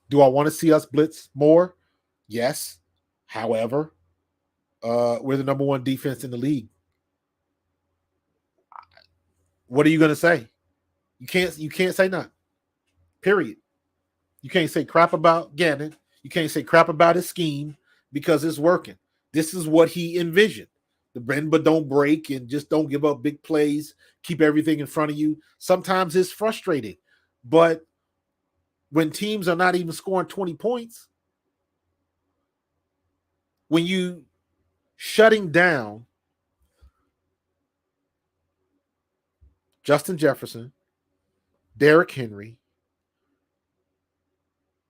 Do I want to see us blitz more? Yes. However, we're the number one defense in the league. What are you going to say? You can't say nothing. Period. You can't say crap about Gannon. You can't say crap about his scheme because it's working. This is what he envisioned. The bend but don't break and just don't give up big plays. Keep everything in front of you. Sometimes it's frustrating. But when teams are not even scoring 20 points, when you shutting down Justin Jefferson, Derrick Henry,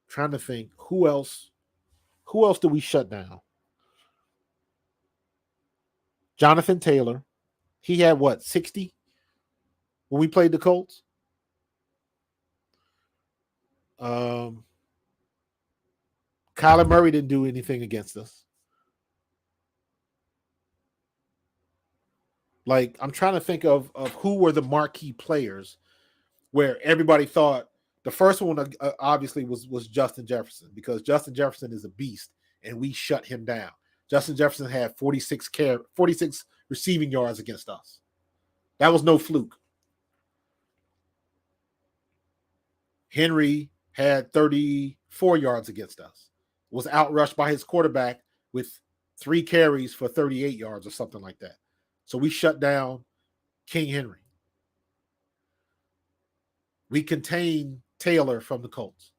trying to think who else do we shut down? Jonathan Taylor. He had what, 60 when we played the Colts? Kyler Murray didn't do anything against us. Like, I'm trying to think of who were the marquee players where everybody thought the first one obviously was Justin Jefferson, because Justin Jefferson is a beast and we shut him down. Justin Jefferson had 46 receiving yards against us. That was no fluke. Henry had 34 yards against us. Was outrushed by his quarterback with 3 carries for 38 yards or something like that. So we shut down King Henry. We contained Taylor from the Colts.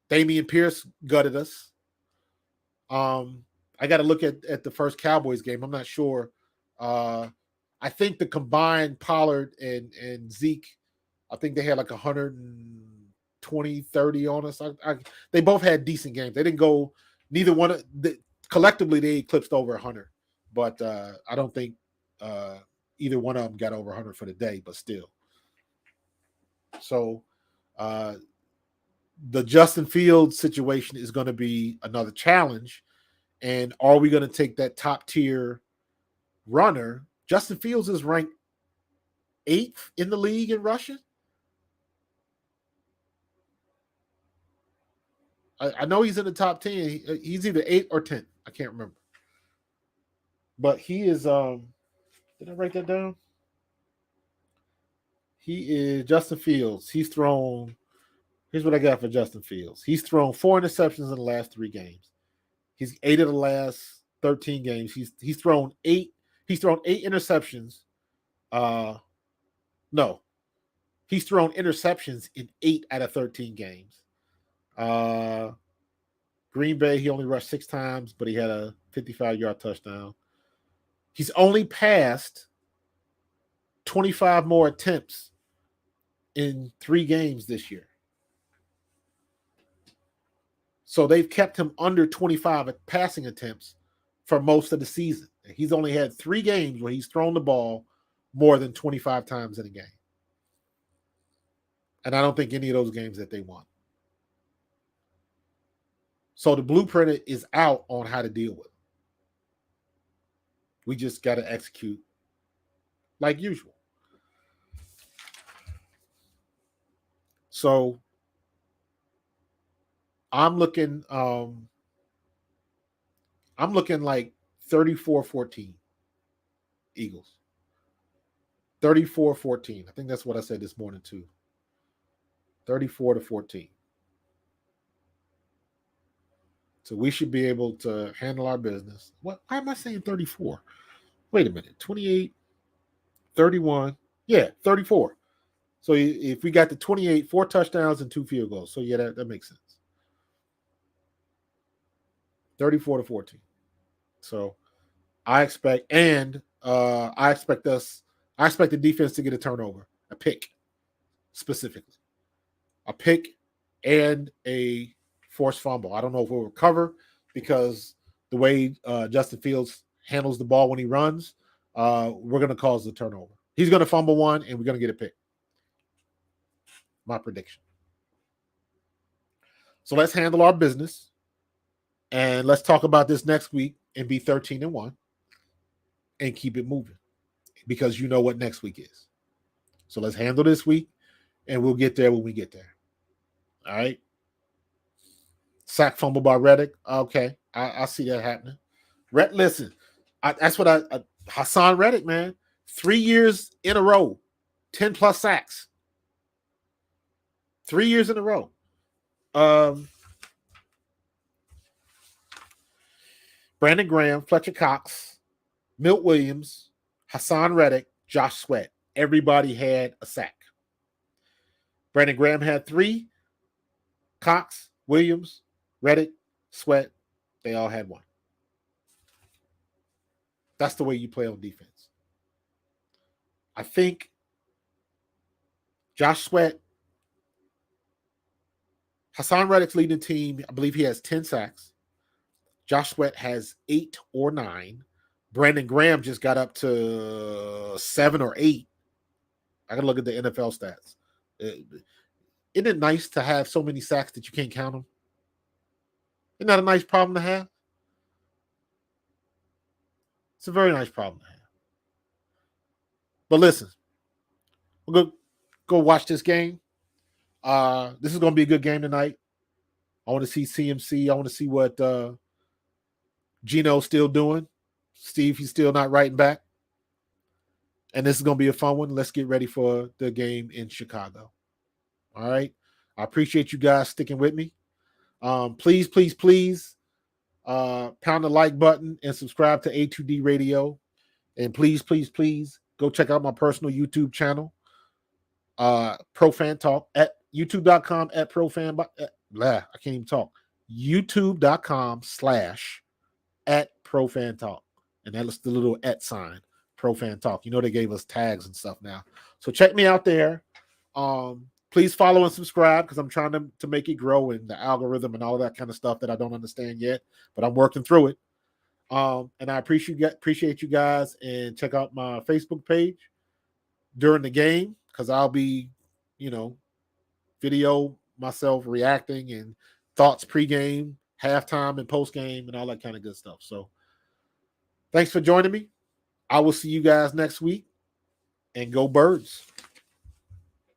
Damian Pierce gutted us. I got to look at the first Cowboys game. I'm not sure. I think the combined Pollard and Zeke, I think they had like 120, 30 on us. They both had decent games. They didn't go, neither one of collectively they eclipsed over 100. But I don't think either one of them got over 100 for the day, but still. So the Justin Fields situation is going to be another challenge. And are we going to take that top tier runner? Justin Fields is ranked 8th in the league in rushing. I know he's in the top 10. He's either 8th or 10th. I can't remember. But he is, did I write that down? He is Justin Fields. He's thrown, here's what I got for Justin Fields. He's thrown 4 interceptions in the last 3 games. He's 8 of the last 13 games. He's thrown 8. He's thrown 8 interceptions. No. He's thrown interceptions in 8 out of 13 games. Green Bay, he only rushed 6 times, but he had a 55-yard touchdown. He's only passed 25 more attempts in 3 games this year. So they've kept him under 25 passing attempts for most of the season. He's only had 3 games where he's thrown the ball more than 25 times in a game. And I don't think any of those games that they won. So the blueprint is out on how to deal with it. We just got to execute like usual. So I'm looking like 34-14 Eagles. 34-14. I think that's what I said this morning too. 34-14. So we should be able to handle our business. What? Why am I saying 34? Wait a minute. 28, 31. Yeah, 34. So if we got the 28, 4 touchdowns and 2 field goals. So yeah, that makes sense. 34-14. So I expect the defense to get a turnover, a pick specifically. A pick and a forced fumble. I don't know if we'll recover because the way Justin Fields handles the ball when he runs, we're going to cause the turnover. He's going to fumble one, and we're going to get a pick. My prediction. So let's handle our business, and let's talk about this next week and be 13-1 and keep it moving because you know what next week is. So let's handle this week, and we'll get there when we get there. All right? Sack fumble by Reddick. Okay, I see that happening. Listen, that's what Hasson Reddick, man. 3 years in a row, 10+ sacks. 3 years in a row. Brandon Graham, Fletcher Cox, Milt Williams, Hasson Reddick, Josh Sweat. Everybody had a sack. Brandon Graham had 3. Cox, Williams, Reddick, Sweat, they all had 1. That's the way you play on defense. I think Josh Sweat, Hasson Reddick's leading the team. I believe he has 10 sacks. Josh Sweat has 8 or 9. Brandon Graham just got up to 7 or 8. I got to look at the NFL stats. Isn't it nice to have so many sacks that you can't count them? Isn't that a nice problem to have? It's a very nice problem to have. But listen, we'll go watch this game. This is going to be a good game tonight. I want to see CMC. I want to see what Gino's still doing. Steve, he's still not writing back. And this is going to be a fun one. Let's get ready for the game in Chicago. All right. I appreciate you guys sticking with me. Please pound the like button and subscribe to A2D Radio. And please go check out my personal YouTube channel, Profan Talk, at youtube.com at Profan. I can't even talk. youtube.com/@Profan Talk. And that's the little @ sign, Profan Talk. You know, they gave us tags and stuff now. So check me out there. Please follow and subscribe because I'm trying to make it grow and the algorithm and all that kind of stuff that I don't understand yet, but I'm working through it. And I appreciate you guys, and check out my Facebook page during the game because I'll be, video myself reacting and thoughts pregame, halftime, and postgame and all that kind of good stuff. So thanks for joining me. I will see you guys next week, and go Birds.